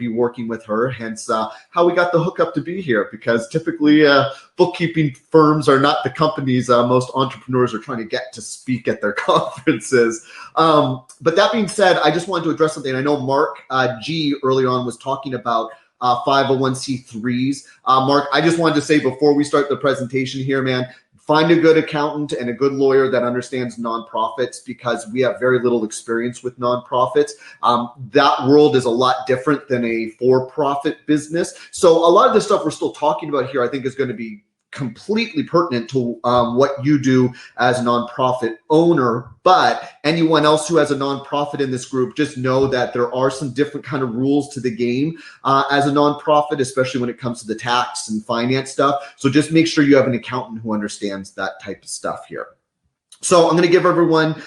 be working with her, hence how we got the hookup to be here, because typically bookkeeping firms are not the companies most entrepreneurs are trying to get to speak at their conferences. But that being said, I just wanted to address something. I know Mark G earlier on was talking about 501c3s. Mark, I just wanted to say before we start the presentation here, man, find a good accountant and a good lawyer that understands nonprofits, because we have very little experience with nonprofits. That world is a lot different than a for-profit business. So a lot of the stuff we're still talking about here, I think, is going to be completely pertinent to what you do as a nonprofit owner. But anyone else who has a nonprofit in this group, just know that there are some different kind of rules to the game as a nonprofit, especially when it comes to the tax and finance stuff. So just make sure you have an accountant who understands that type of stuff here. So I'm going to give everyone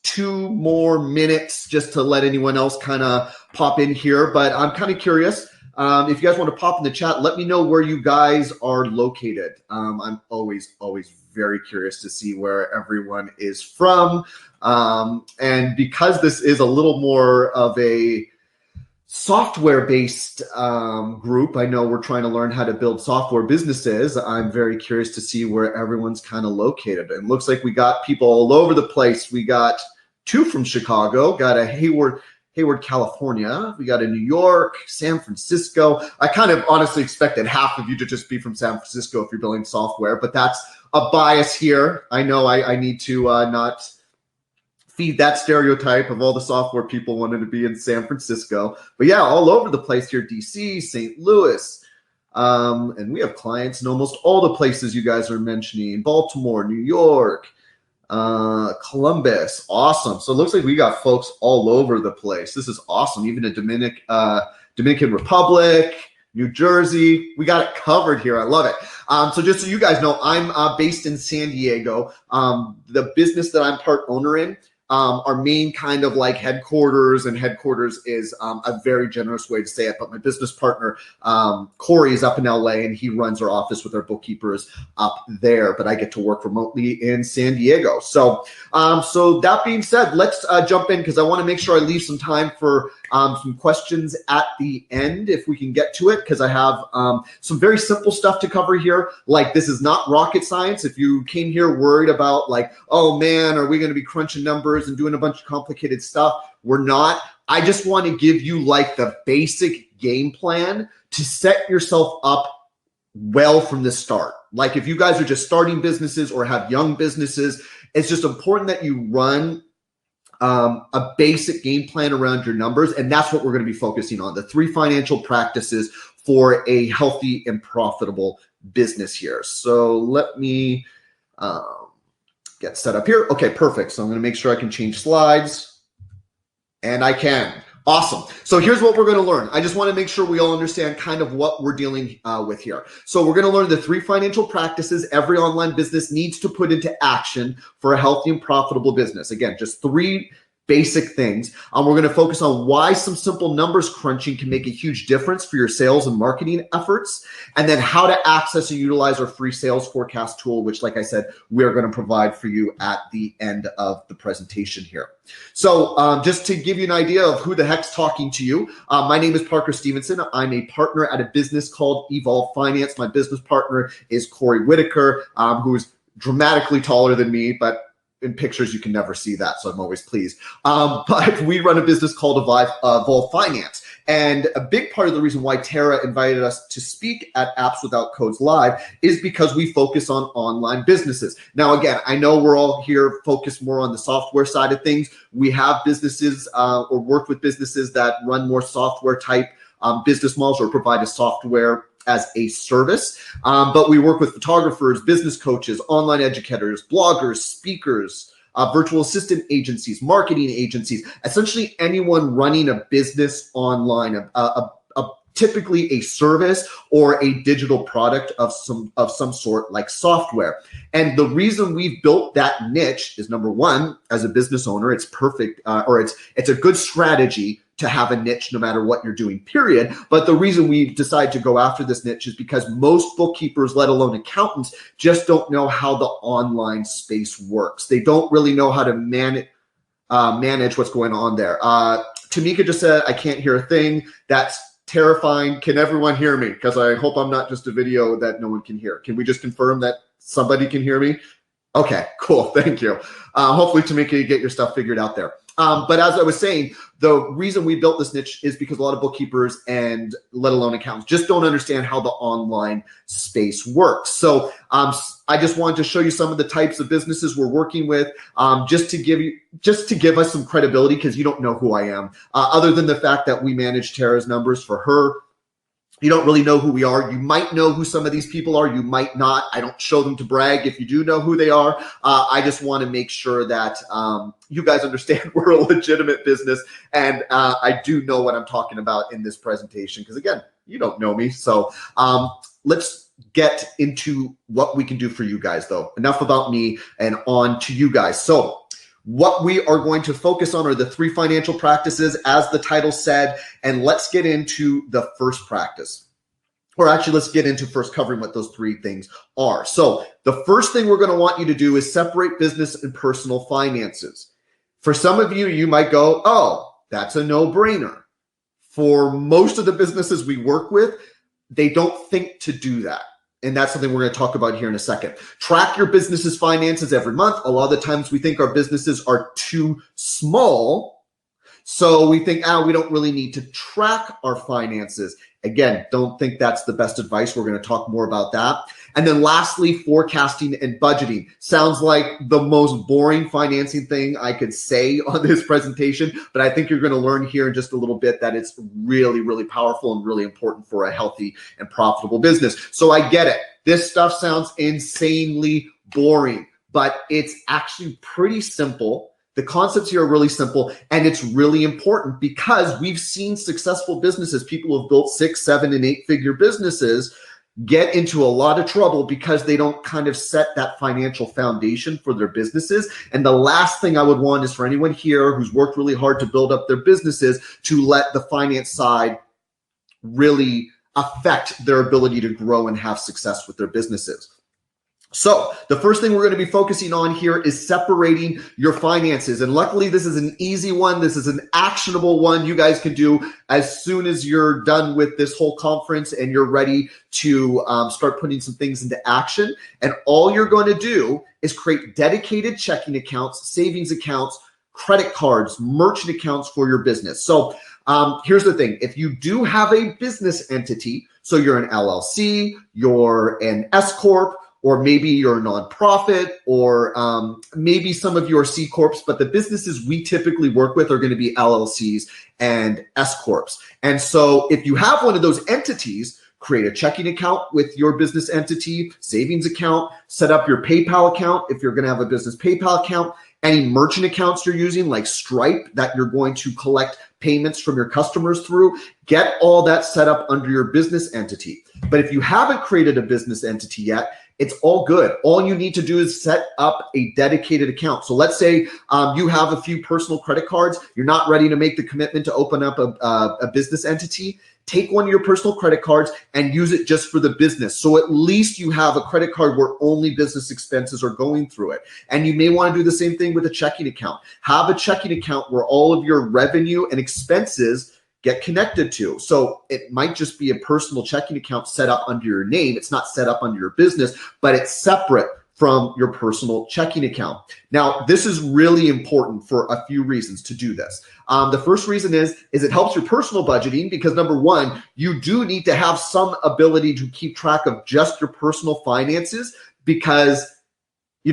2 more minutes just to let anyone else kind of pop in here. But I'm kind of curious. If you guys want to pop in the chat, let me know where you guys are located. I'm always very curious to see where everyone is from. And because this is a little more of a software-based group, I know we're trying to learn how to build software businesses. I'm very curious to see where everyone's kind of located. It looks like we got people all over the place. We got 2 from Chicago, got a Hayward, California. We got a New York, San Francisco. I kind of honestly expected half of you to just be from San Francisco if you're building software, but that's a bias here. I know I need to not feed that stereotype of all the software people wanted to be in San Francisco. But yeah, all over the place here, DC, St. Louis. And we have clients in almost all the places you guys are mentioning. Baltimore, New York, Columbus. Awesome. So it looks like we got folks all over the place. This is awesome. Even a Dominican Republic, New Jersey. We got it covered here. I love it. So just so you guys know, I'm based in San Diego. The business that I'm part owner in, our main kind of like headquarters, and headquarters is a very generous way to say it, but my business partner, Corey, is up in LA, and he runs our office with our bookkeepers up there, but I get to work remotely in San Diego. So so that being said, let's jump in, because I want to make sure I leave some time for some questions at the end if we can get to it, because I have some very simple stuff to cover here. Like, this is not rocket science. If you came here worried about like, oh man, are we going to be crunching numbers and doing a bunch of complicated stuff? We're not. I just want to give you like the basic game plan to set yourself up well from the start. Like, if you guys are just starting businesses or have young businesses, it's just important that you run a basic game plan around your numbers. And that's what we're going to be focusing on, the 3 financial practices for a healthy and profitable business here. So let me get set up here. Okay, perfect. So I'm going to make sure I can change slides, and I can. Awesome. So here's what we're going to learn. I just want to make sure we all understand kind of what we're dealing with here. So we're going to learn the 3 financial practices every online business needs to put into action for a healthy and profitable business. Again, just 3 basic things. We're going to focus on why some simple numbers crunching can make a huge difference for your sales and marketing efforts, and then how to access and utilize our free sales forecast tool, which, like I said, we are going to provide for you at the end of the presentation here. So just to give you an idea of who the heck's talking to you, my name is Parker Stevenson. I'm a partner at a business called Evolve Finance. My business partner is Corey Whitaker, who is dramatically taller than me, but in pictures, you can never see that, so I'm always pleased. But we run a business called Evolve Finance. And a big part of the reason why Tara invited us to speak at Apps Without Codes Live is because we focus on online businesses. Now, again, I know we're all here focused more on the software side of things. We have businesses or work with businesses that run more software type business models or provide a software as a service. But we work with photographers, business coaches, online educators, bloggers, speakers, virtual assistant agencies, marketing agencies, essentially anyone running a business online, typically a service or a digital product of some sort, like software. And the reason we've built that niche is, number one, as a business owner, it's perfect, or it's a good strategy to have a niche no matter what you're doing, period. But the reason we decided to go after this niche is because most bookkeepers, let alone accountants, just don't know how the online space works. They don't really know how to manage what's going on there. Tamika just said, I can't hear a thing. That's terrifying. Can everyone hear me? Because I hope I'm not just a video that no one can hear. Can we just confirm that somebody can hear me? Okay, cool. Thank you. Hopefully, Tamika, you get your stuff figured out there. But as I was saying, the reason we built this niche is because a lot of bookkeepers and let alone accountants just don't understand how the online space works. So I just wanted to show you some of the types of businesses we're working with, just to give us some credibility, because you don't know who I am, other than the fact that we manage Tara's numbers for her. You don't really know who we are. You might know who some of these people are. You might not. I don't show them to brag if you do know who they are. I just want to make sure that you guys understand we're a legitimate business. And I do know what I'm talking about in this presentation, because, again, you don't know me. So let's get into what we can do for you guys, though. Enough about me and on to you guys. So what we are going to focus on are the 3 financial practices, as the title said, and let's get into the first practice. Or actually, let's get into first covering what those 3 things are. So the first thing we're going to want you to do is separate business and personal finances. For some of you, you might go, oh, that's a no-brainer. For most of the businesses we work with, they don't think to do that. And that's something we're going to talk about here in a second. Track your business's finances every month. A lot of the times we think our businesses are too small, so we think, we don't really need to track our finances. Again, don't think that's the best advice. We're going to talk more about that. And then lastly, forecasting and budgeting. Sounds like the most boring financing thing I could say on this presentation, but I think you're going to learn here in just a little bit that it's really, really powerful and really important for a healthy and profitable business. So I get it. This stuff sounds insanely boring, but it's actually pretty simple. The concepts here are really simple, and it's really important because we've seen successful businesses, people who have built 6, 7, and 8-figure businesses, get into a lot of trouble because they don't kind of set that financial foundation for their businesses. And the last thing I would want is for anyone here who's worked really hard to build up their businesses to let the finance side really affect their ability to grow and have success with their businesses. So the first thing we're going to be focusing on here is separating your finances. And luckily, this is an easy one. This is an actionable one you guys can do as soon as you're done with this whole conference and you're ready to start putting some things into action. And all you're going to do is create dedicated checking accounts, savings accounts, credit cards, merchant accounts for your business. So here's the thing. If you do have a business entity, so you're an LLC, you're an S Corp, or maybe you're a nonprofit, or maybe some of you are C Corps, but the businesses we typically work with are going to be LLCs and S Corps. And so if you have one of those entities, create a checking account with your business entity, savings account, set up your PayPal account if you're going to have a business PayPal account, any merchant accounts you're using like Stripe that you're going to collect payments from your customers through, get all that set up under your business entity. But if you haven't created a business entity yet, it's all good. All you need to do is set up a dedicated account. So let's say you have a few personal credit cards. You're not ready to make the commitment to open up a business entity. Take one of your personal credit cards and use it just for the business. So at least you have a credit card where only business expenses are going through it. And you may want to do the same thing with a checking account. Have a checking account where all of your revenue and expenses get connected to. So it might just be a personal checking account set up under your name. It's not set up under your business, but it's separate from your personal checking account. Now, this is really important for a few reasons to do this. The first reason is it helps your personal budgeting because, number one, you do need to have some ability to keep track of just your personal finances because,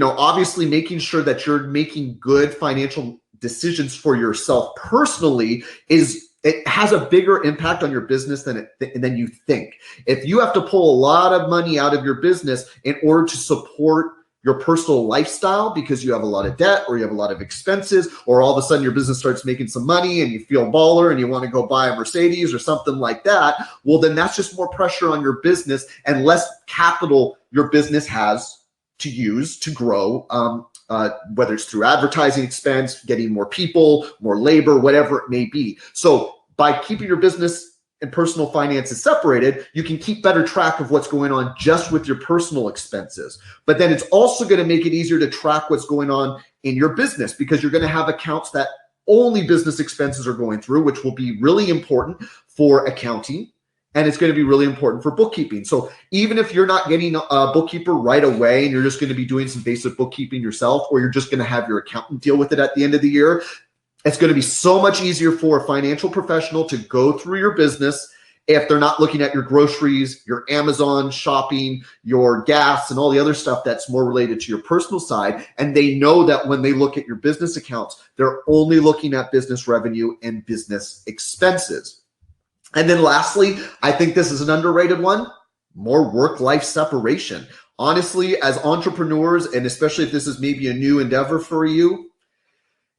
obviously making sure that you're making good financial decisions for yourself personally it has a bigger impact on your business than you think. If you have to pull a lot of money out of your business in order to support your personal lifestyle because you have a lot of debt or you have a lot of expenses, or all of a sudden your business starts making some money and you feel baller and you want to go buy a Mercedes or something like that, well, then that's just more pressure on your business and less capital your business has to use to grow, whether it's through advertising expense, getting more people, more labor, whatever it may be. So by keeping your business and personal finances separated, you can keep better track of what's going on just with your personal expenses. But then it's also going to make it easier to track what's going on in your business because you're going to have accounts that only business expenses are going through, which will be really important for accounting. And it's going to be really important for bookkeeping. So even if you're not getting a bookkeeper right away and you're just going to be doing some basic bookkeeping yourself, or you're just going to have your accountant deal with it at the end of the year, it's going to be so much easier for a financial professional to go through your business if they're not looking at your groceries, your Amazon shopping, your gas, and all the other stuff that's more related to your personal side. And they know that when they look at your business accounts, they're only looking at business revenue and business expenses. And then lastly, I think this is an underrated one, more work-life separation. Honestly, as entrepreneurs, and especially if this is maybe a new endeavor for you,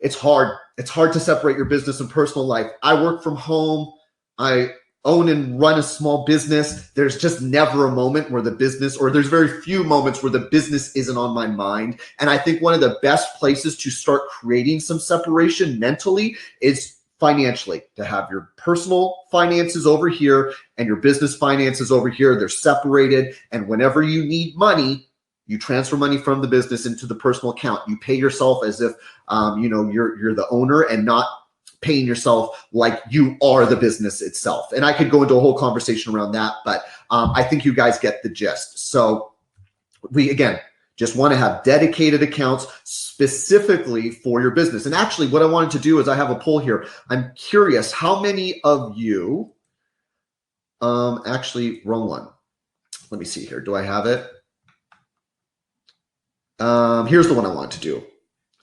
it's hard. It's hard to separate your business and personal life. I work from home. I own and run a small business. There's just never a moment where the business, or there's very few moments where the business isn't on my mind. And I think one of the best places to start creating some separation mentally is financially, to have your personal finances over here and your business finances over here. They're separated. And whenever you need money, you transfer money from the business into the personal account. You pay yourself as if you're the owner, and not paying yourself like you are the business itself. And I could go into a whole conversation around that, but I think you guys get the gist. So we, again, just want to have dedicated accounts specifically for your business. And actually what I wanted to do is I have a poll here. I'm curious how many of you, actually wrong one. Let me see here. Do I have it? Here's the one I wanted to do.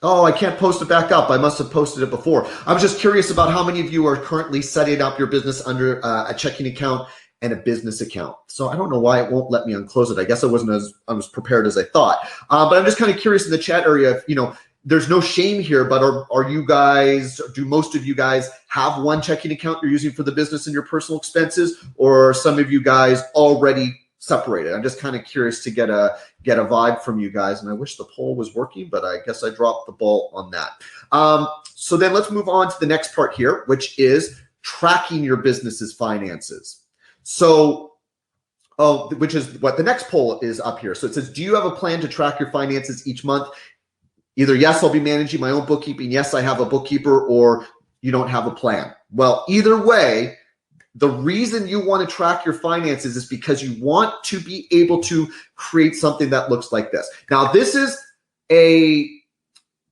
Oh, I can't post it back up. I must have posted it before. I was just curious about how many of you are currently setting up your business under a checking account and a business account. So I don't know why it won't let me unclose it. I guess I wasn't as prepared as I thought. But I'm just kind of curious in the chat area, if, there's no shame here, but are you guys, do most of you guys have one checking account you're using for the business and your personal expenses, or are some of you guys already separated? I'm just kind of curious to get a vibe from you guys. And I wish the poll was working, but I guess I dropped the ball on that. So then let's move on to the next part here, which is tracking your business's finances. So, which is what the next poll is up here. So it says, do you have a plan to track your finances each month? Either yes, I'll be managing my own bookkeeping. Yes, I have a bookkeeper, or you don't have a plan. Well, either way, the reason you want to track your finances is because you want to be able to create something that looks like this. Now, this is a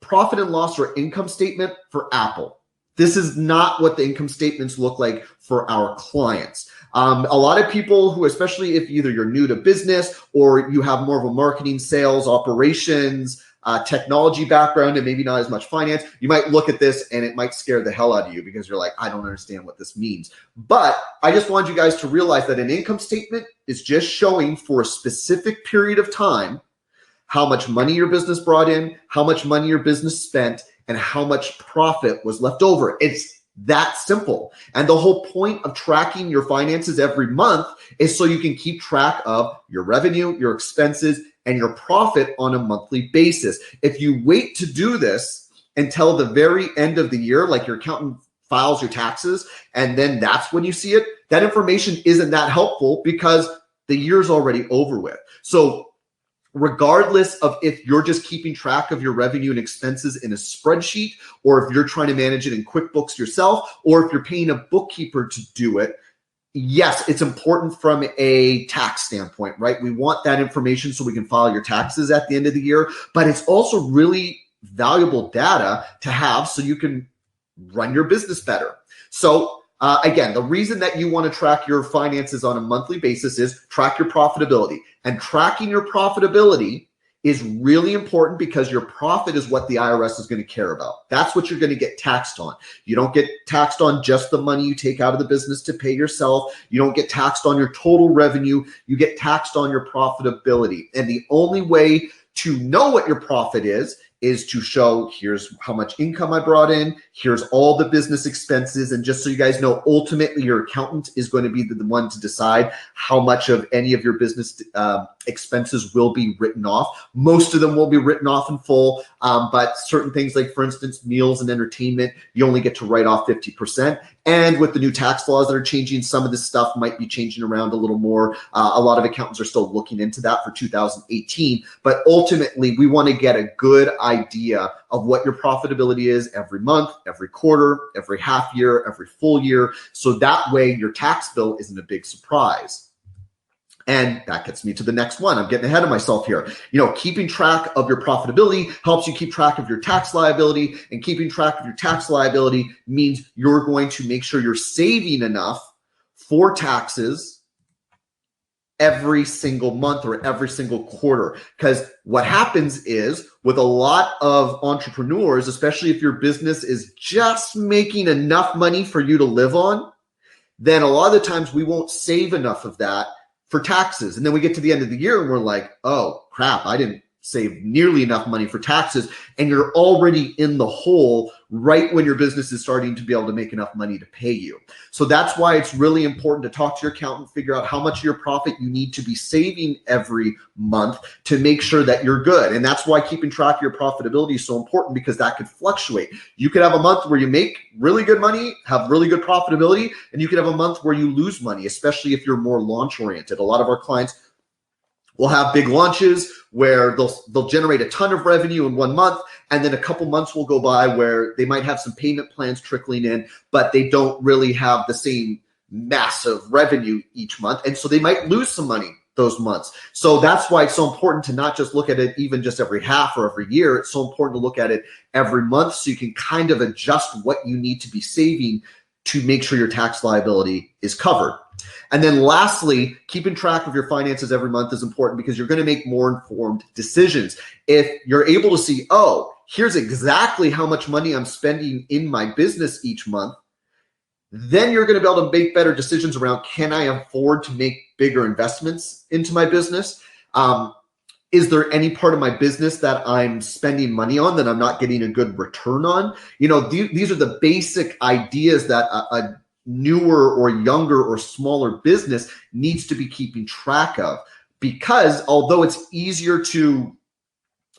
profit and loss or income statement for Apple. This is not what the income statements look like for our clients. A lot of people who, especially if either you're new to business or you have more of a marketing, sales, operations, technology background, and maybe not as much finance, you might look at this and it might scare the hell out of you because you're like, I don't understand what this means. But I just want you guys to realize that an income statement is just showing for a specific period of time how much money your business brought in, how much money your business spent, and how much profit was left over. It's that simple. And the whole point of tracking your finances every month is so you can keep track of your revenue, your expenses, and your profit on a monthly basis. If you wait to do this until the very end of the year, like your accountant files your taxes, and then that's when you see it, that information isn't that helpful because the year's already over with. So regardless of if you're just keeping track of your revenue and expenses in a spreadsheet, or if you're trying to manage it in QuickBooks yourself, or if you're paying a bookkeeper to do it, yes, it's important from a tax standpoint, right? We want that information so we can file your taxes at the end of the year, but it's also really valuable data to have so you can run your business better. So again, the reason that you want to track your finances on a monthly basis is track your profitability. And tracking your profitability is really important because your profit is what the IRS is going to care about. That's what you're going to get taxed on. You don't get taxed on just the money you take out of the business to pay yourself. You don't get taxed on your total revenue. You get taxed on your profitability. And the only way to know what your profit is to show, here's how much income I brought in, here's all the business expenses. And just so you guys know, ultimately your accountant is going to be the one to decide how much of any of your business expenses will be written off. Most of them will be written off in full, but certain things like, for instance, meals and entertainment, you only get to write off 50%. And with the new tax laws that are changing, some of this stuff might be changing around a little more. A lot of accountants are still looking into that for 2018. But ultimately, we want to get a good idea idea of what your profitability is every month, every quarter, every half year, every full year. So that way your tax bill isn't a big surprise. And that gets me to the next one. I'm getting ahead of myself here. Keeping track of your profitability helps you keep track of your tax liability, and keeping track of your tax liability means you're going to make sure you're saving enough for taxes every single month or every single quarter. Because what happens is with a lot of entrepreneurs, especially if your business is just making enough money for you to live on, then a lot of the times we won't save enough of that for taxes. And then we get to the end of the year and we're like, oh crap, I didn't save nearly enough money for taxes. And you're already in the hole right when your business is starting to be able to make enough money to pay you. So that's why it's really important to talk to your accountant, figure out how much of your profit you need to be saving every month to make sure that you're good. And that's why keeping track of your profitability is so important, because that could fluctuate. You could have a month where you make really good money, have really good profitability, and you could have a month where you lose money, especially if you're more launch oriented. A lot of our clients will have big launches where they'll generate a ton of revenue in 1 month, and then a couple months will go by where they might have some payment plans trickling in, but they don't really have the same massive revenue each month. And so they might lose some money those months. So that's why it's so important to not just look at it even just every half or every year. It's so important to look at it every month so you can kind of adjust what you need to be saving to make sure your tax liability is covered. And then lastly, keeping track of your finances every month is important because you're going to make more informed decisions. If you're able to see, oh, here's exactly how much money I'm spending in my business each month, then you're going to be able to make better decisions around, can I afford to make bigger investments into my business? Is there any part of my business that I'm spending money on that I'm not getting a good return on? These are the basic ideas that a newer or younger or smaller business needs to be keeping track of, because although it's easier to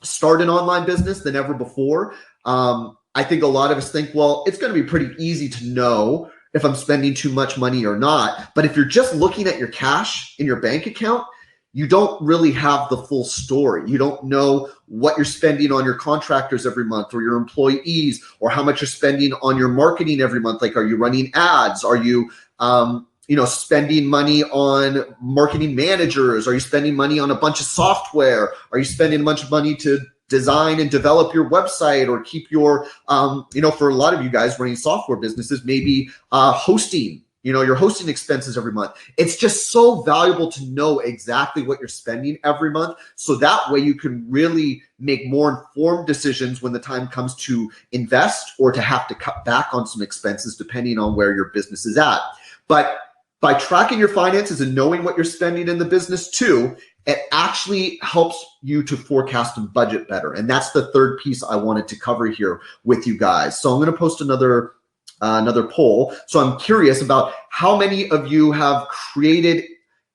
start an online business than ever before, I think a lot of us think, well, it's going to be pretty easy to know if I'm spending too much money or not. But if you're just looking at your cash in your bank account, you don't really have the full story. You don't know what you're spending on your contractors every month or your employees, or how much you're spending on your marketing every month. Like, are you running ads? Are you, spending money on marketing managers? Are you spending money on a bunch of software? Are you spending a bunch of money to design and develop your website, or keep your, for a lot of you guys running software businesses, maybe hosting, your hosting expenses every month. It's just so valuable to know exactly what you're spending every month. So that way you can really make more informed decisions when the time comes to invest or to have to cut back on some expenses depending on where your business is at. But by tracking your finances and knowing what you're spending in the business too, it actually helps you to forecast and budget better. And that's the third piece I wanted to cover here with you guys. So I'm going to post another poll. So I'm curious about how many of you have created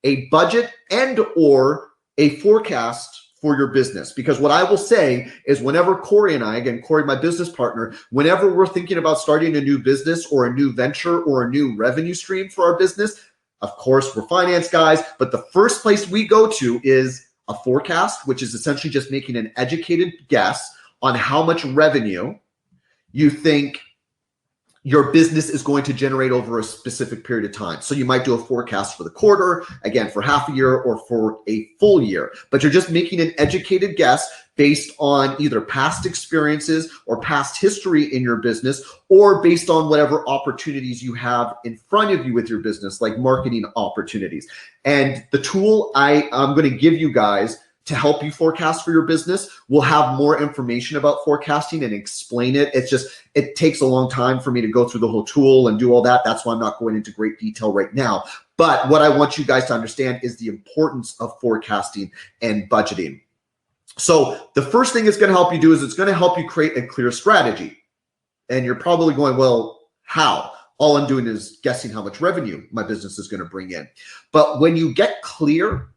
a budget and or a forecast for your business. Because what I will say is, whenever Corey and I, again, Corey, my business partner, whenever we're thinking about starting a new business or a new venture or a new revenue stream for our business, of course, we're finance guys, but the first place we go to is a forecast, which is essentially just making an educated guess on how much revenue you think your business is going to generate over a specific period of time. So you might do a forecast for the quarter, again, for half a year or for a full year, but you're just making an educated guess based on either past experiences or past history in your business, or based on whatever opportunities you have in front of you with your business, like marketing opportunities. And the tool I'm going to give you guys to help you forecast for your business, we'll have more information about forecasting and explain it. It takes a long time for me to go through the whole tool and do all that. That's why I'm not going into great detail right now. But what I want you guys to understand is the importance of forecasting and budgeting. So the first thing it's going to help you do is it's going to help you create a clear strategy. And you're probably going, well, how? All I'm doing is guessing how much revenue my business is going to bring in. But when you get clear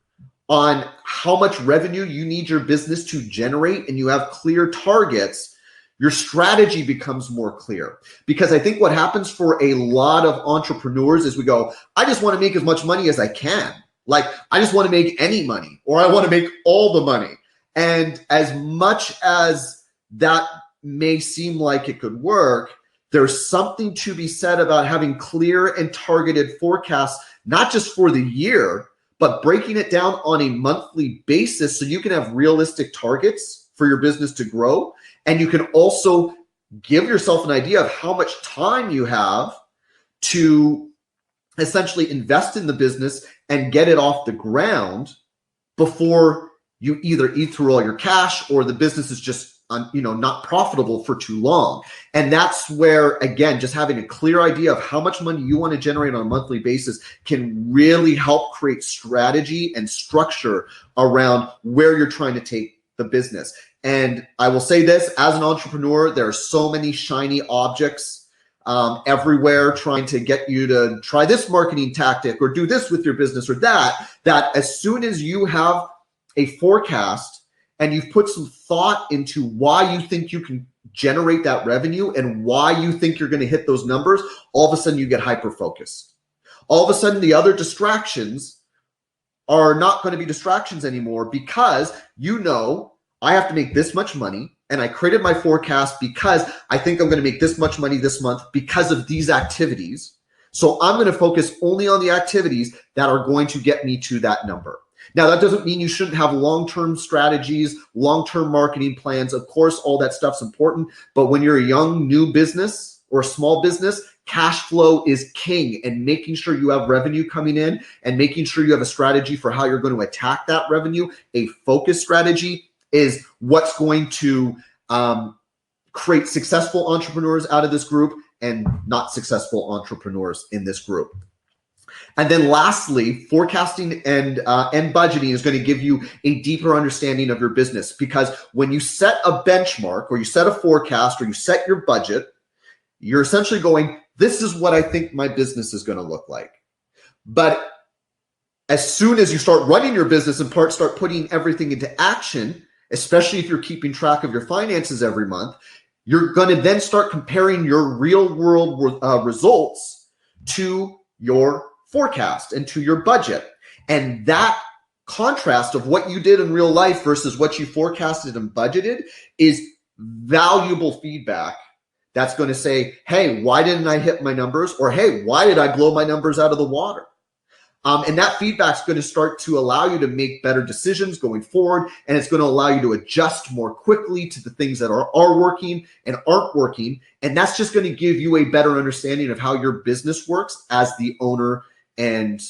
on how much revenue you need your business to generate and you have clear targets, your strategy becomes more clear. Because I think what happens for a lot of entrepreneurs is we go, I just want to make as much money as I can. Like, I just want to make any money, or I want to make all the money. And as much as that may seem like it could work, there's something to be said about having clear and targeted forecasts, not just for the year, but breaking it down on a monthly basis so you can have realistic targets for your business to grow. And you can also give yourself an idea of how much time you have to essentially invest in the business and get it off the ground before you either eat through all your cash or the business is just not profitable for too long. And that's where, again, just having a clear idea of how much money you want to generate on a monthly basis can really help create strategy and structure around where you're trying to take the business. And I will say this, as an entrepreneur, there are so many shiny objects everywhere trying to get you to try this marketing tactic or do this with your business or that as soon as you have a forecast and you've put some thought into why you think you can generate that revenue and why you think you're going to hit those numbers, all of a sudden you get hyper-focused. All of a sudden the other distractions are not going to be distractions anymore because I have to make this much money and I created my forecast because I think I'm going to make this much money this month because of these activities. So I'm going to focus only on the activities that are going to get me to that number. Now, that doesn't mean you shouldn't have long-term strategies, long-term marketing plans. Of course, all that stuff's important. But when you're a young, new business or a small business, cash flow is king, and making sure you have revenue coming in and making sure you have a strategy for how you're going to attack that revenue, a focused strategy, is what's going to create successful entrepreneurs out of this group and not successful entrepreneurs in this group. And then lastly, forecasting and budgeting is going to give you a deeper understanding of your business, because when you set a benchmark or you set a forecast or you set your budget, you're essentially going, this is what I think my business is going to look like. But as soon as you start running your business and start putting everything into action, especially if you're keeping track of your finances every month, you're going to then start comparing your real world results to your forecast and to your budget. And that contrast of what you did in real life versus what you forecasted and budgeted is valuable feedback. That's going to say, hey, why didn't I hit my numbers? Or, hey, why did I blow my numbers out of the water? And that feedback is going to start to allow you to make better decisions going forward. And it's going to allow you to adjust more quickly to the things that are working and aren't working. And that's just going to give you a better understanding of how your business works as the owner and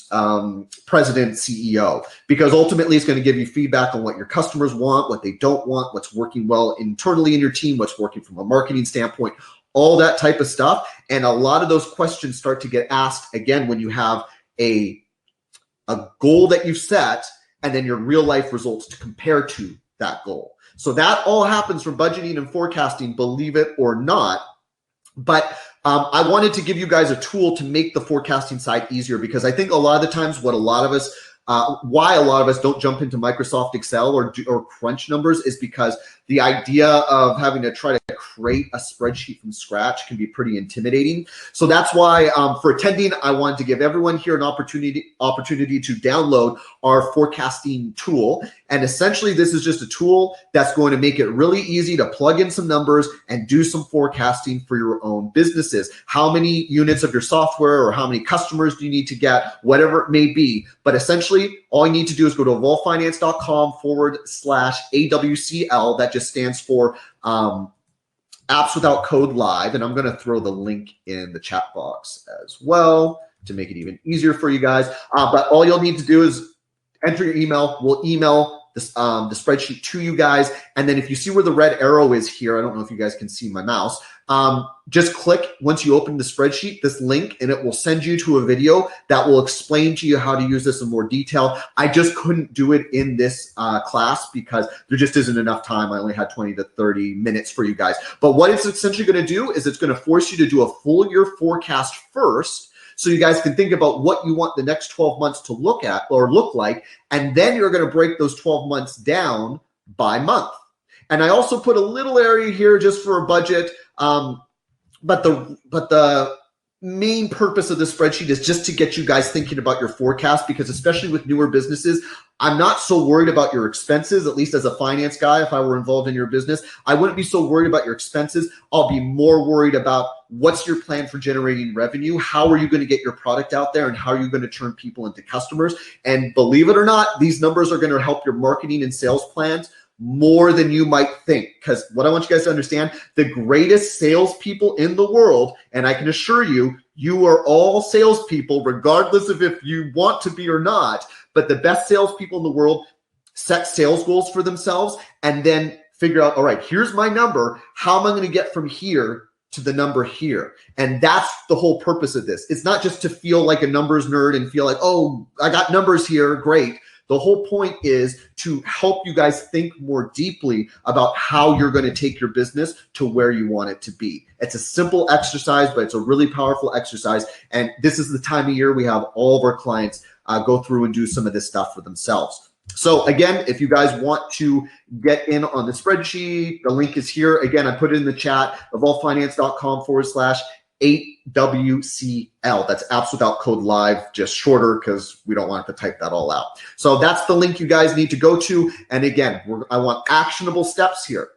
president, CEO, because ultimately it's going to give you feedback on what your customers want, what they don't want, what's working well internally in your team, what's working from a marketing standpoint, all that type of stuff. And a lot of those questions start to get asked again when you have a goal that you've set and then your real life results to compare to that goal. So that all happens from budgeting and forecasting, believe it or not. But I wanted to give you guys a tool to make the forecasting side easier, because I think a lot of the times why a lot of us don't jump into Microsoft Excel or crunch numbers is because the idea of having to try to create a spreadsheet from scratch can be pretty intimidating. So that's why for attending, I wanted to give everyone here an opportunity to download our forecasting tool. And essentially, this is just a tool that's going to make it really easy to plug in some numbers and do some forecasting for your own businesses. How many units of your software or how many customers do you need to get, whatever it may be. But essentially, all you need to do is go to evolvefinance.com/AWCL. That just stands for Apps Without Code Live. And I'm going to throw the link in the chat box as well to make it even easier for you guys. But all you'll need to do is enter your email. We'll email this, the spreadsheet to you guys. And then if you see where the red arrow is here, I don't know if you guys can see my mouse, just click, once you open the spreadsheet, this link, and it will send you to a video that will explain to you how to use this in more detail. I just couldn't do it in this class because there just isn't enough time. I only had 20 to 30 minutes for you guys. But what it's essentially going to do is it's going to force you to do a full year forecast first, so you guys can think about what you want the next 12 months to look at or look like, and then you're going to break those 12 months down by month. And I also put a little area here just for a budget, but the main purpose of the spreadsheet is just to get you guys thinking about your forecast, because especially with newer businesses, I'm not so worried about your expenses, at least as a finance guy. If I were involved in your business, I wouldn't be so worried about your expenses. I'll be more worried about what's your plan for generating revenue? How are you going to get your product out there? And how are you going to turn people into customers? And believe it or not, these numbers are going to help your marketing and sales plans more than you might think. Because what I want you guys to understand, the greatest salespeople in the world, and I can assure you, you are all salespeople, regardless of if you want to be or not, but the best salespeople in the world set sales goals for themselves and then figure out, all right, here's my number. How am I going to get from here to the number here? And that's the whole purpose of this. It's not just to feel like a numbers nerd and feel like, oh, I got numbers here. Great. The whole point is to help you guys think more deeply about how you're going to take your business to where you want it to be. It's a simple exercise, but it's a really powerful exercise. And this is the time of year we have all of our clients go through and do some of this stuff for themselves. So again, if you guys want to get in on the spreadsheet, the link is here. Again, I put it in the chat, evolvefinance.com/8WCL. That's apps without code live, just shorter because we don't want to type that all out. So that's the link you guys need to go to. And again, I want actionable steps here.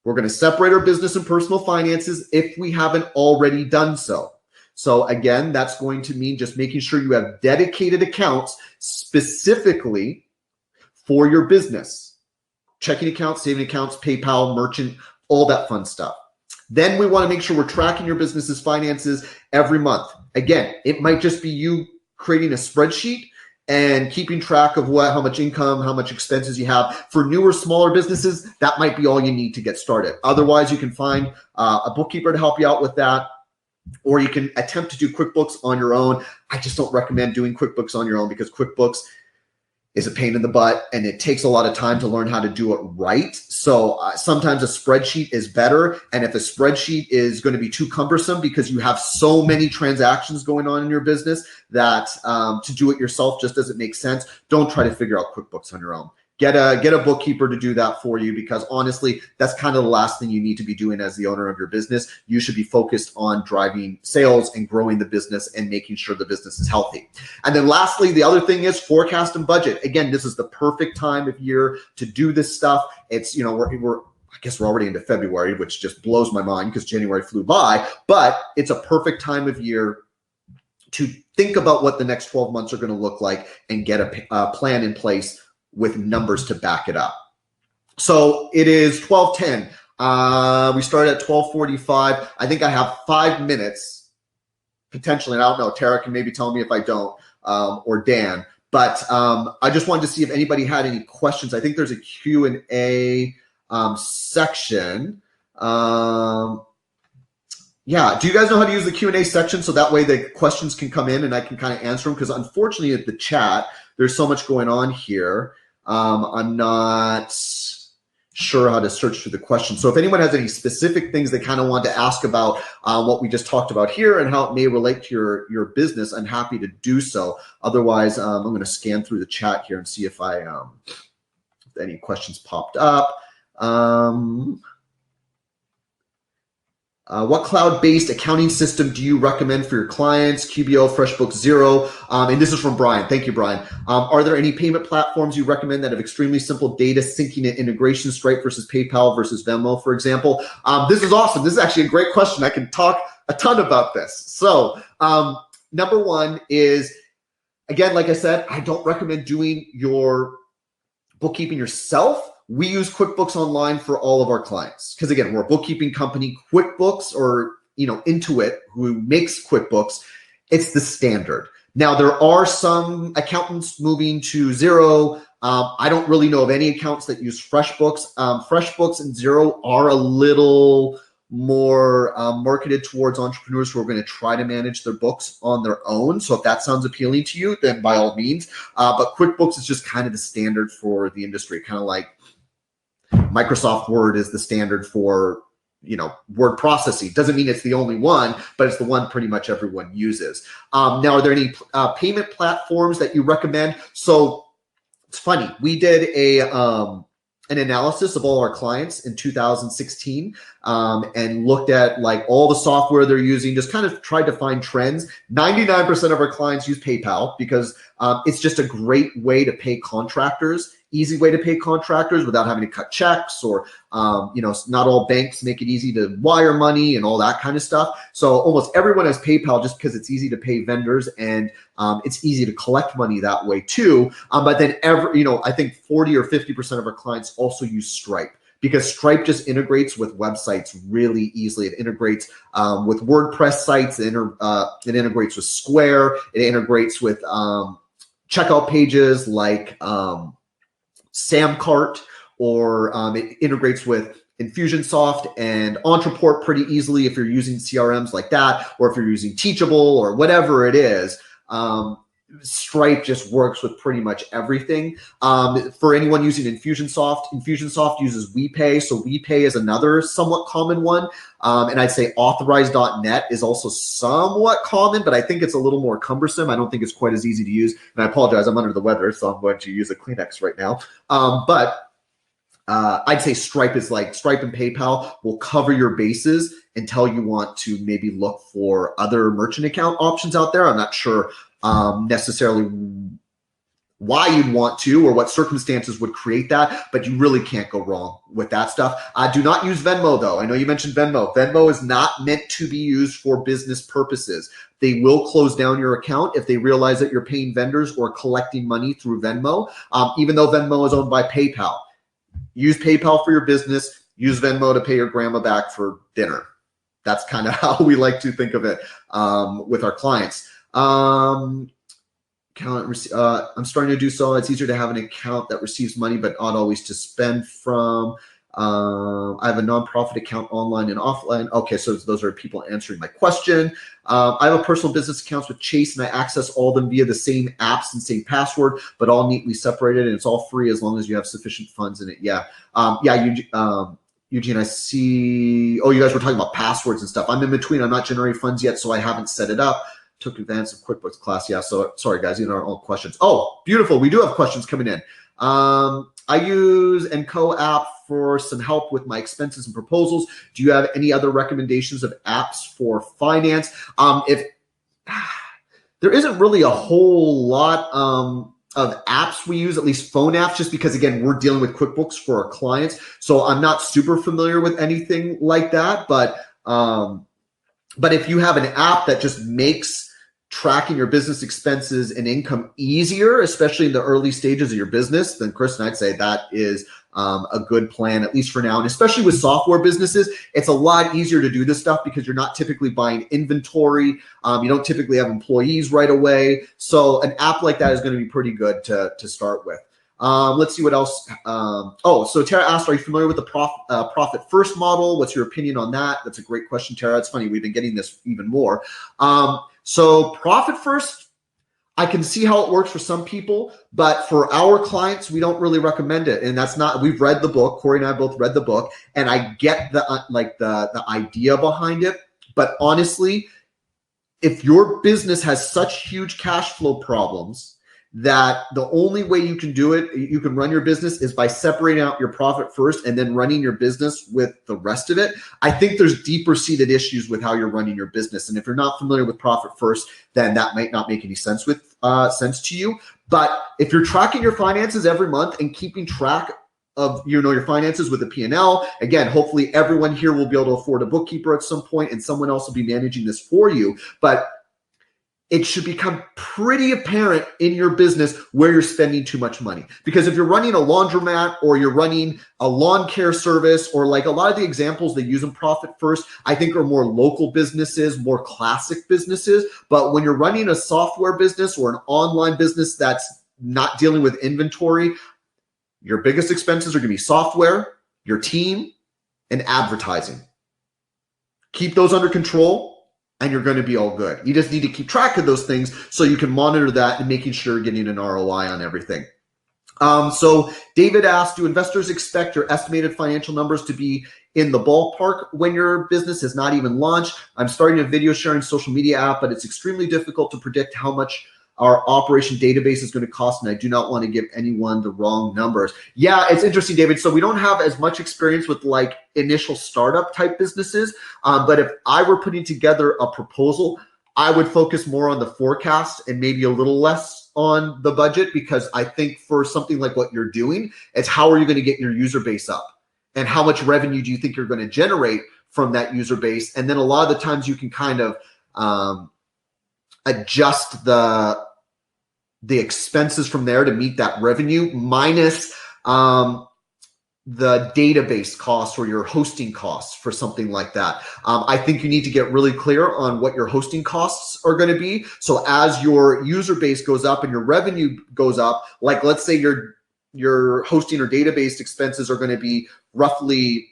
We're going to separate our business and personal finances if we haven't already done so. So again, that's going to mean just making sure you have dedicated accounts specifically for your business. Checking accounts, saving accounts, PayPal, merchant, all that fun stuff. Then we want to make sure we're tracking your business's finances every month. Again, it might just be you creating a spreadsheet and keeping track of how much income, how much expenses you have. For newer, smaller businesses, that might be all you need to get started. Otherwise, you can find a bookkeeper to help you out with that, or you can attempt to do QuickBooks on your own. I just don't recommend doing QuickBooks on your own because QuickBooks is a pain in the butt and it takes a lot of time to learn how to do it right. So sometimes a spreadsheet is better. And if a spreadsheet is going to be too cumbersome because you have so many transactions going on in your business that to do it yourself just doesn't make sense, don't try to figure out QuickBooks on your own. Get a bookkeeper to do that for you, because honestly, that's kind of the last thing you need to be doing as the owner of your business. You should be focused on driving sales and growing the business and making sure the business is healthy. And then lastly, the other thing is forecast and budget. Again, this is the perfect time of year to do this stuff. It's, I guess we're already into February, which just blows my mind because January flew by, but it's a perfect time of year to think about what the next 12 months are going to look like and get a plan in place with numbers to back it up. So it is 12:10. We started at 12:45. I think I have 5 minutes, potentially. And I don't know, Tara can maybe tell me if I don't, or Dan. But I just wanted to see if anybody had any questions. I think there's a Q&A section. Yeah, do you guys know how to use the Q&A section so that way the questions can come in and I can kind of answer them? Because unfortunately at the chat, there's so much going on here. I'm not sure how to search through the questions. So if anyone has any specific things they kind of want to ask about what we just talked about here and how it may relate to your business, I'm happy to do so. Otherwise, I'm going to scan through the chat here and see if any questions popped up. What cloud-based accounting system do you recommend for your clients? QBO, FreshBooks, Xero. And this is from Brian. Thank you, Brian. Are there any payment platforms you recommend that have extremely simple data syncing and integration, Stripe versus PayPal versus Venmo, for example? This is awesome. This is actually a great question. I can talk a ton about this. So number one is, again, like I said, I don't recommend doing your bookkeeping yourself. We use QuickBooks Online for all of our clients because, again, we're a bookkeeping company. QuickBooks, or Intuit, who makes QuickBooks, it's the standard. Now, there are some accountants moving to Xero. I don't really know of any accountants that use FreshBooks. FreshBooks and Xero are a little more marketed towards entrepreneurs who are going to try to manage their books on their own. So if that sounds appealing to you, then by all means. But QuickBooks is just kind of the standard for the industry, kind of like Microsoft Word is the standard for, word processing. Doesn't mean it's the only one, but it's the one pretty much everyone uses. Now, are there any payment platforms that you recommend? So it's funny. We did a an analysis of all our clients in 2016 and looked at like all the software they're using, just kind of tried to find trends. 99% of our clients use PayPal because it's just a great way to pay contractors, easy way to pay contractors without having to cut checks or, not all banks make it easy to wire money and all that kind of stuff. So almost everyone has PayPal just because it's easy to pay vendors and it's easy to collect money that way too. But then I think 40 or 50% of our clients also use Stripe, because Stripe just integrates with websites really easily. It integrates with WordPress sites. It integrates with Square. It integrates with checkout pages like Samcart, or it integrates with Infusionsoft and Entreport pretty easily if you're using CRMs like that, or if you're using Teachable or whatever it is. Stripe just works with pretty much everything. For anyone using Infusionsoft uses WePay. So WePay is another somewhat common one. And I'd say Authorize.net is also somewhat common, but I think it's a little more cumbersome. I don't think it's quite as easy to use. And I apologize, I'm under the weather, so I'm going to use a Kleenex right now. But I'd say Stripe and PayPal will cover your bases until you want to maybe look for other merchant account options out there. I'm not sure necessarily why you'd want to or what circumstances would create that, but you really can't go wrong with that stuff. Do not use Venmo though. I know you mentioned Venmo. Venmo is not meant to be used for business purposes. They will close down your account if they realize that you're paying vendors or collecting money through Venmo, even though Venmo is owned by PayPal. Use PayPal for your business. Use Venmo to pay your grandma back for dinner. That's kind of how we like to think of it with our clients. I'm starting to do so. It's easier to have an account that receives money, but not always to spend from. I have a nonprofit account online and offline. Okay, so those are people answering my question. I have a personal business accounts with Chase, and I access all of them via the same apps and same password, but all neatly separated, and it's all free as long as you have sufficient funds in it. Yeah, Eugene, I see. Oh, you guys were talking about passwords and stuff. I'm in between. I'm not generating funds yet, so I haven't set it up. Took advantage of QuickBooks class. Yeah, so sorry, guys. These are all questions. Oh, beautiful. We do have questions coming in. I use Enco app for some help with my expenses and proposals. Do you have any other recommendations of apps for finance? If there isn't really a whole lot of apps we use, at least phone apps, just because, again, we're dealing with QuickBooks for our clients. So I'm not super familiar with anything like that. But if you have an app that just makes tracking your business expenses and income easier, especially in the early stages of your business, then Kristen, I'd say that is a good plan, at least for now. And especially with software businesses, it's a lot easier to do this stuff because you're not typically buying inventory. You don't typically have employees right away. So an app like that is going to be pretty good to start with. Let's see what else. So Tara asked, are you familiar with the profit first model? What's your opinion on that? That's a great question, Tara. It's funny, we've been getting this even more. So profit first, I can see how it works for some people, but for our clients, we don't really recommend it. And that's not, we've read the book. Corey and I both read the book, and I get the idea behind it. But honestly, if your business has such huge cash flow problems that the only way you can do it, you can run your business, is by separating out your profit first and then running your business with the rest of it. I think there's deeper seated issues with how you're running your business. And if you're not familiar with profit first, then that might not make any sense to you. But if you're tracking your finances every month and keeping track of your finances with a P&L, again, hopefully everyone here will be able to afford a bookkeeper at some point and someone else will be managing this for you. But it should become pretty apparent in your business where you're spending too much money. Because if you're running a laundromat or you're running a lawn care service, or like a lot of the examples they use in Profit First, I think are more local businesses, more classic businesses. But when you're running a software business or an online business that's not dealing with inventory, your biggest expenses are going to be software, your team, and advertising. Keep those under control, and you're going to be all good. You just need to keep track of those things so you can monitor that and making sure you're getting an ROI on everything. So David asked, do investors expect your estimated financial numbers to be in the ballpark when your business has not even launched? I'm starting a video sharing social media app, but it's extremely difficult to predict how much our operation database is going to cost, and I do not want to give anyone the wrong numbers. Yeah, it's interesting, David. So we don't have as much experience with like initial startup type businesses, but if I were putting together a proposal, I would focus more on the forecast and maybe a little less on the budget, because I think for something like what you're doing, it's how are you going to get your user base up, and how much revenue do you think you're going to generate from that user base? And then a lot of the times you can kind of adjust the expenses from there to meet that revenue, minus the database costs or your hosting costs for something like that. I think you need to get really clear on what your hosting costs are going to be. So as your user base goes up and your revenue goes up, like let's say your hosting or database expenses are going to be roughly,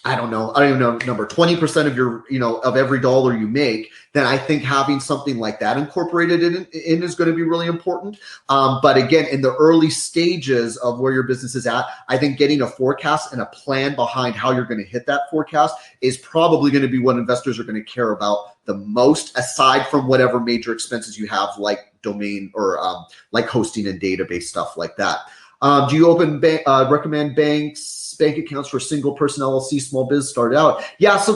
I don't even know number, 20% of your, of every dollar you make, then I think having something like that incorporated in is going to be really important. But again, in the early stages of where your business is at, I think getting a forecast and a plan behind how you're going to hit that forecast is probably going to be what investors are going to care about the most, aside from whatever major expenses you have, like domain or like hosting and database stuff like that. Do you recommend bank accounts for single person LLC small biz start out? Yeah, so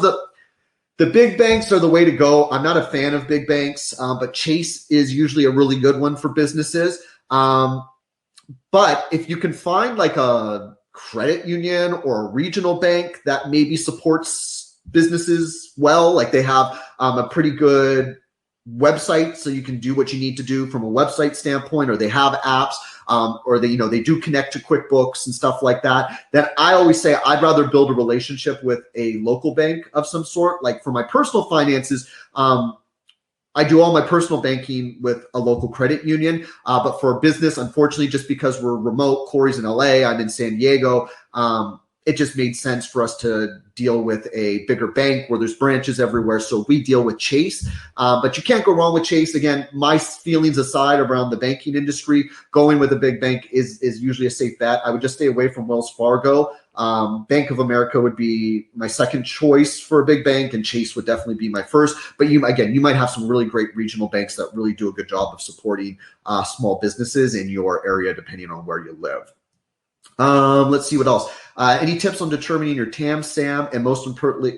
the big banks are the way to go. I'm not a fan of big banks, but Chase is usually a really good one for businesses. But if you can find like a credit union or a regional bank that maybe supports businesses well, like they have a pretty good website, so you can do what you need to do from a website standpoint, or they have apps, or they do connect to QuickBooks and stuff like that, then I always say I'd rather build a relationship with a local bank of some sort. Like for my personal finances, I do all my personal banking with a local credit union, but for a business, unfortunately, just because we're remote, Corey's in LA, I'm in San Diego, it just made sense for us to deal with a bigger bank where there's branches everywhere. So we deal with Chase, but you can't go wrong with Chase. Again, my feelings aside around the banking industry, going with a big bank is usually a safe bet. I would just stay away from Wells Fargo. Bank of America would be my second choice for a big bank, and Chase would definitely be my first. But you might have some really great regional banks that really do a good job of supporting small businesses in your area, depending on where you live. Let's see what else. Any tips on determining your TAM, SAM, and most importantly,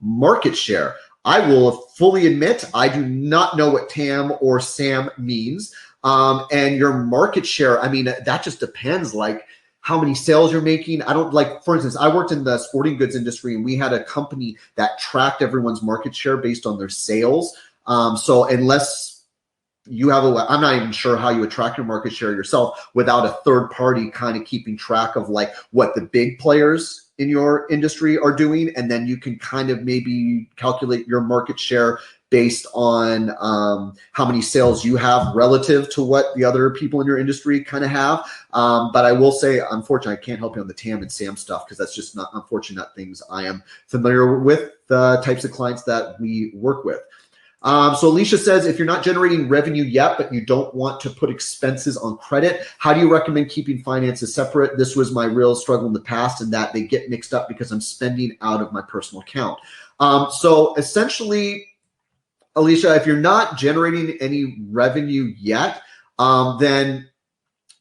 market share? I will fully admit I do not know what TAM or SAM means. And your market share, I mean, that just depends, like how many sales you're making. I don't like, for instance, I worked in the sporting goods industry, and we had a company that tracked everyone's market share based on their sales. So unless you have I'm not even sure how you would track your market share yourself without a third party kind of keeping track of like what the big players in your industry are doing. And then you can kind of maybe calculate your market share based on how many sales you have relative to what the other people in your industry kind of have. But I will say, unfortunately, I can't help you on the TAM and SAM stuff, because that's just not, unfortunately, not things I am familiar with, the types of clients that we work with. So Alicia says, if you're not generating revenue yet, but you don't want to put expenses on credit, how do you recommend keeping finances separate? This was my real struggle in the past, and that they get mixed up because I'm spending out of my personal account. So essentially, Alicia, if you're not generating any revenue yet, then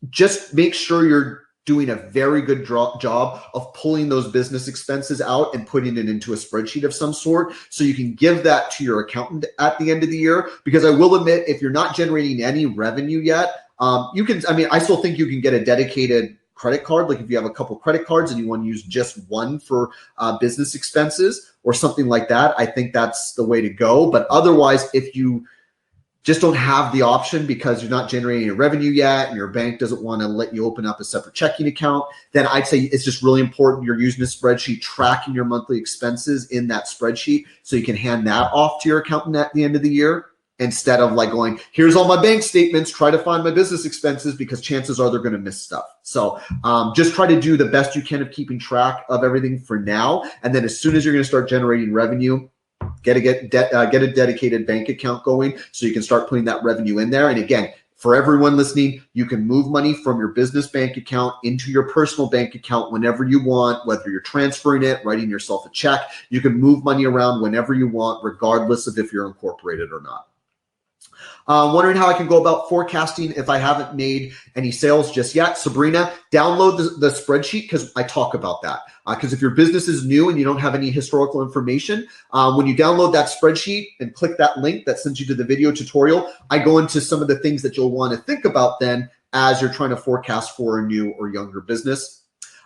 just make sure you're doing a very good job of pulling those business expenses out and putting it into a spreadsheet of some sort, so you can give that to your accountant at the end of the year. Because I will admit, if you're not generating any revenue yet, I still think you can get a dedicated credit card. Like if you have a couple credit cards and you want to use just one for business expenses or something like that, I think that's the way to go. But otherwise, if you just don't have the option because you're not generating any revenue yet and your bank doesn't want to let you open up a separate checking account, then I'd say it's just really important you're using a spreadsheet, tracking your monthly expenses in that spreadsheet, so you can hand that off to your accountant at the end of the year, instead of like going, here's all my bank statements, try to find my business expenses, because chances are they're going to miss stuff. So just try to do the best you can of keeping track of everything for now. And then as soon as you're going to start generating revenue, get a dedicated bank account going so you can start putting that revenue in there. And again, for everyone listening, you can move money from your business bank account into your personal bank account whenever you want, whether you're transferring it, writing yourself a check. You can move money around whenever you want, regardless of if you're incorporated or not. Wondering how I can go about forecasting if I haven't made any sales just yet. Sabrina, download the spreadsheet because I talk about that. Because if your business is new and you don't have any historical information, when you download that spreadsheet and click that link that sends you to the video tutorial, I go into some of the things that you'll want to think about then as you're trying to forecast for a new or younger business.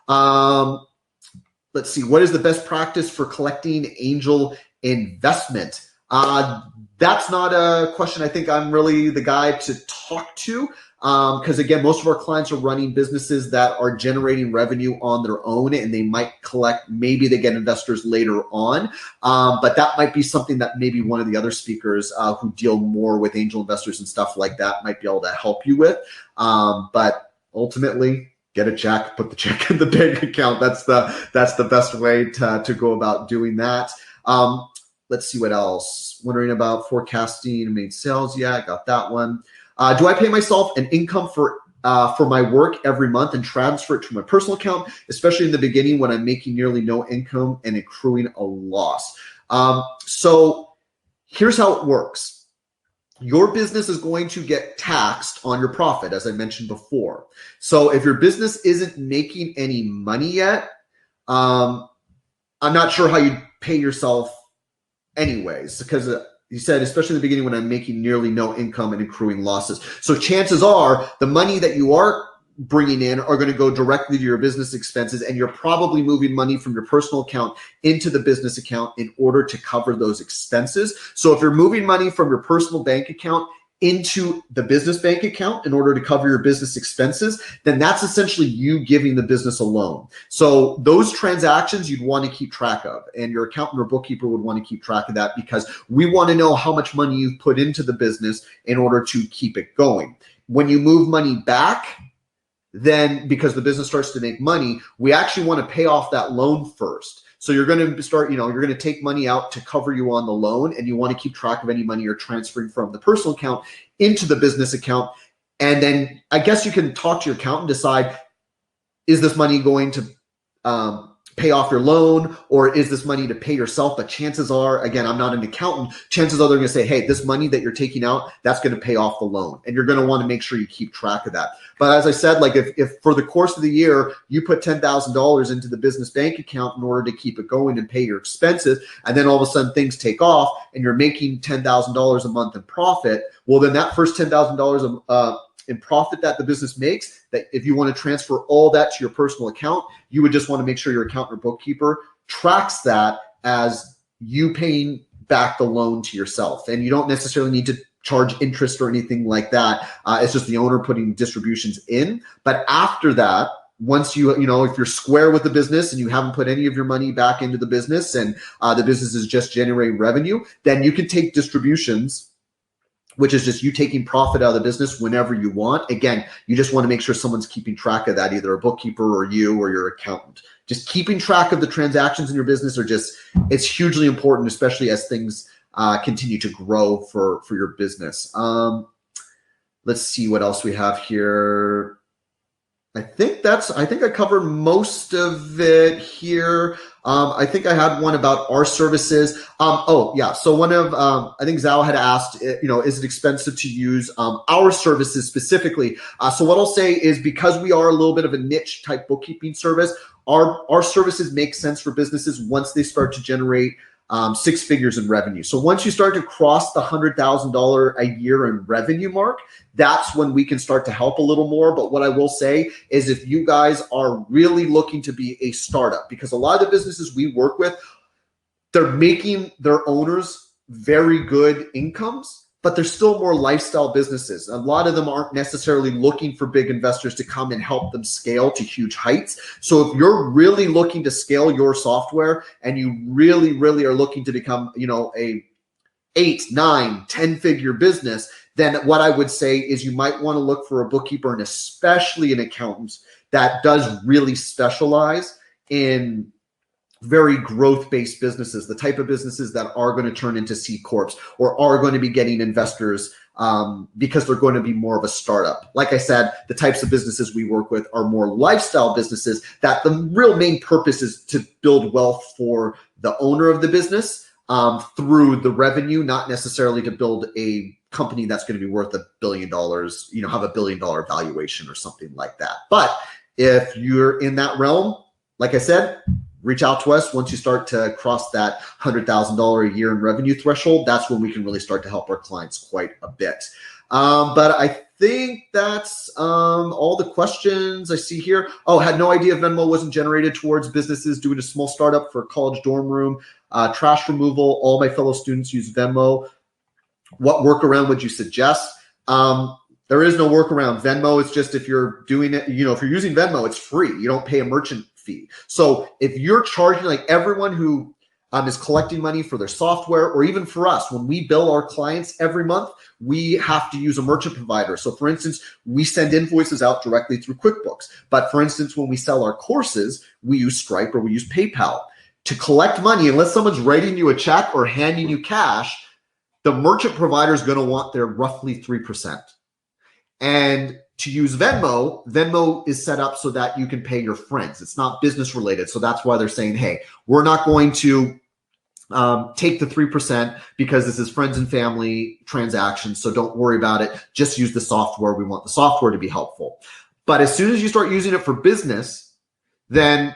Let's see, what is the best practice for collecting angel investment? That's not a question I think I'm really the guy to talk to, because again, most of our clients are running businesses that are generating revenue on their own, and they might collect, maybe they get investors later on, but that might be something that maybe one of the other speakers who deal more with angel investors and stuff like that might be able to help you with. But ultimately, get a check, put the check in the bank account. That's the best way to go about doing that. Let's see what else. Wondering about forecasting made sales. Yeah, I got that one. Do I pay myself an income for my work every month and transfer it to my personal account, especially in the beginning when I'm making nearly no income and accruing a loss? So here's how it works. Your business is going to get taxed on your profit, as I mentioned before. So if your business isn't making any money yet, I'm not sure how you pay yourself anyways, because you said, especially in the beginning when I'm making nearly no income and accruing losses. So chances are the money that you are bringing in are going to go directly to your business expenses, and you're probably moving money from your personal account into the business account in order to cover those expenses. So if you're moving money from your personal bank account into the business bank account in order to cover your business expenses, then that's essentially you giving the business a loan. So those transactions you'd want to keep track of, and your accountant or bookkeeper would want to keep track of that, because we want to know how much money you've put into the business in order to keep it going. When you move money back, then because the business starts to make money, we actually want to pay off that loan first. So you're going to start, you're going to take money out to cover you on the loan, and you want to keep track of any money you're transferring from the personal account into the business account. And then I guess you can talk to your accountant, decide, is this money going to pay off your loan, or is this money to pay yourself? But chances are, again, I'm not an accountant, chances are they're going to say, hey, this money that you're taking out, that's going to pay off the loan. And you're going to want to make sure you keep track of that. But as I said, like if for the course of the year, you put $10,000 into the business bank account in order to keep it going and pay your expenses, and then all of a sudden things take off and you're making $10,000 a month in profit, well, then that first $10,000 in profit that the business makes, that if you want to transfer all that to your personal account, you would just want to make sure your accountant or bookkeeper tracks that as you paying back the loan to yourself. And you don't necessarily need to charge interest or anything like that. It's just the owner putting distributions in. But after that, once if you're square with the business and you haven't put any of your money back into the business, and the business is just generating revenue, then you can take distributions, which is just you taking profit out of the business whenever you want. Again, you just want to make sure someone's keeping track of that, either a bookkeeper or you or your accountant. Just keeping track of the transactions in your business it's hugely important, especially as things continue to grow for your business. Let's see what else we have here. I think I covered most of it here. I think I had one about our services. So one of, I think Zhao had asked, is it expensive to use our services specifically? So what I'll say is, because we are a little bit of a niche type bookkeeping service, our services make sense for businesses once they start to generate 6 figures in revenue. So once you start to cross the $100,000 a year in revenue mark, that's when we can start to help a little more. But what I will say is, if you guys are really looking to be a startup, because a lot of the businesses we work with, they're making their owners very good incomes, but they're still more lifestyle businesses. A lot of them aren't necessarily looking for big investors to come and help them scale to huge heights. So if you're really looking to scale your software, and you really, really are looking to become, a 8, 9, 10-figure business, then what I would say is you might want to look for a bookkeeper, and especially an accountant that does really specialize in very growth-based businesses, the type of businesses that are going to turn into C Corps or are going to be getting investors because they're going to be more of a startup. Like I said, the types of businesses we work with are more lifestyle businesses that the real main purpose is to build wealth for the owner of the business through the revenue, not necessarily to build a company that's going to be worth $1 billion, have $1 billion valuation or something like that. But if you're in that realm, like I said, reach out to us. Once you start to cross that $100,000 a year in revenue threshold, that's when we can really start to help our clients quite a bit. But I think that's all the questions I see here. Oh, had no idea Venmo wasn't generated towards businesses doing a small startup for a college dorm room, trash removal. All my fellow students use Venmo. What workaround would you suggest? There is no workaround. Venmo is just, if you're doing it, if you're using Venmo, it's free. You don't pay a merchant fee. So if you're charging, like everyone who is collecting money for their software, or even for us, when we bill our clients every month, we have to use a merchant provider. So for instance, we send invoices out directly through QuickBooks. But for instance, when we sell our courses, we use Stripe or we use PayPal. To collect money, unless someone's writing you a check or handing you cash, the merchant provider is going to want their roughly 3%. And to use Venmo is set up so that you can pay your friends. It's not business related. So that's why they're saying, hey, we're not going to take the 3% because this is friends and family transactions. So don't worry about it. Just use the software. We want the software to be helpful. But as soon as you start using it for business, then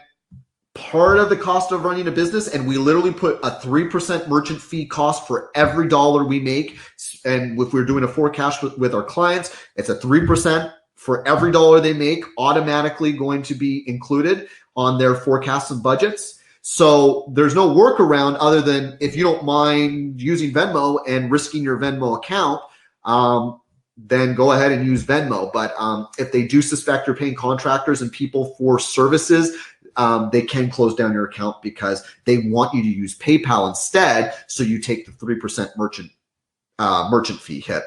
part of the cost of running a business, and we literally put a 3% merchant fee cost for every dollar we make. And if we're doing a forecast with our clients, it's a 3% for every dollar they make, automatically going to be included on their forecasts and budgets. So there's no workaround other than, if you don't mind using Venmo and risking your Venmo account, then go ahead and use Venmo. But if they do suspect you're paying contractors and people for services, they can close down your account because they want you to use PayPal instead. So you take the 3% merchant fee hit.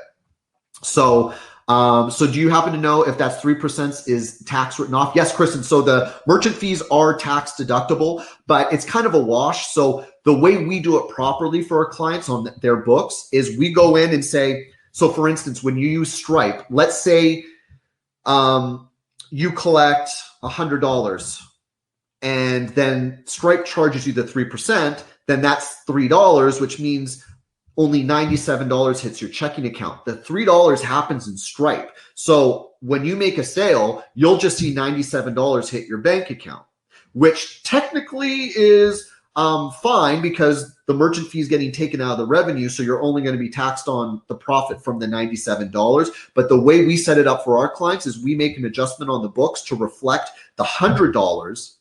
So do you happen to know if that's 3% is tax written off? Yes, Kristen. So the merchant fees are tax deductible, but it's kind of a wash. So the way we do it properly for our clients on their books is we go in and say, so for instance, when you use Stripe, let's say you collect $100 and then Stripe charges you the 3%, then that's $3, which means only $97 hits your checking account. The $3 happens in Stripe. So when you make a sale, you'll just see $97 hit your bank account, which technically is fine because the merchant fee is getting taken out of the revenue. So you're only going to be taxed on the profit from the $97. But the way we set it up for our clients is we make an adjustment on the books to reflect the $100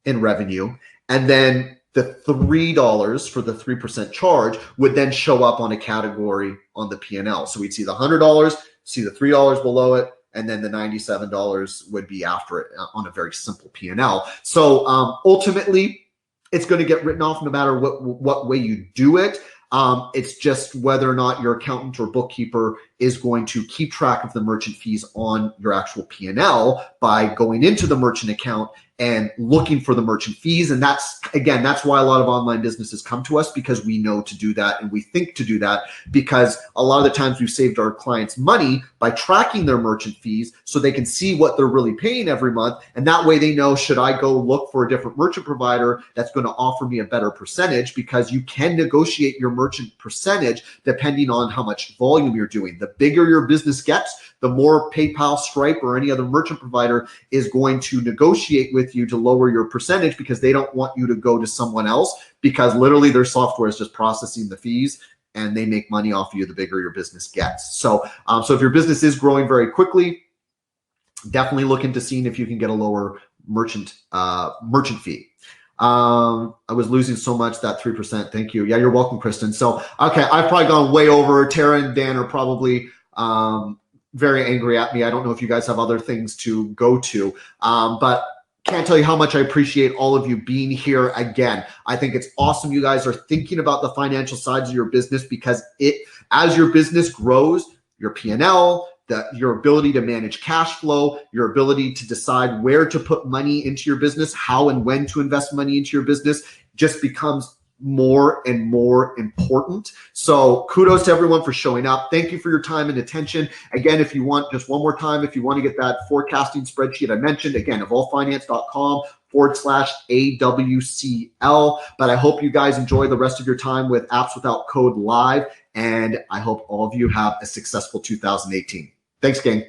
in revenue, and then the $3 for the 3% charge would then show up on a category on the P&L. So we'd see the $100, see the $3 below it, and then the $97 would be after it on a very simple P&L. So ultimately, it's going to get written off no matter what way you do it. It's just whether or not your accountant or bookkeeper is going to keep track of the merchant fees on your actual P&L by going into the merchant account and looking for the merchant fees. And that's why a lot of online businesses come to us, because we know to do that and we think to do that, because a lot of the times we've saved our clients money by tracking their merchant fees so they can see what they're really paying every month. And that way they know, should I go look for a different merchant provider that's going to offer me a better percentage, because you can negotiate your merchant percentage depending on how much volume you're doing. The bigger your business gets, the more PayPal, Stripe, or any other merchant provider is going to negotiate with you to lower your percentage, because they don't want you to go to someone else, because literally their software is just processing the fees and they make money off of you the bigger your business gets. So if your business is growing very quickly, definitely look into seeing if you can get a lower merchant fee. I was losing so much, that 3%. Thank you. Yeah, you're welcome, Kristen. So, okay, I've probably gone way over. Tara and Dan are probably very angry at me. I don't know if you guys have other things to go to, but can't tell you how much I appreciate all of you being here again. I think it's awesome you guys are thinking about the financial sides of your business, because as your business grows, your P&L, your ability to manage cash flow, your ability to decide where to put money into your business, how and when to invest money into your business, just becomes more and more important. So kudos to everyone for showing up. Thank you for your time and attention. Again, if you want, just one more time, if you want to get that forecasting spreadsheet I mentioned, again, evolvefinance.com/AWCL. But I hope you guys enjoy the rest of your time with Apps Without Code Live. And I hope all of you have a successful 2018. Thanks, gang.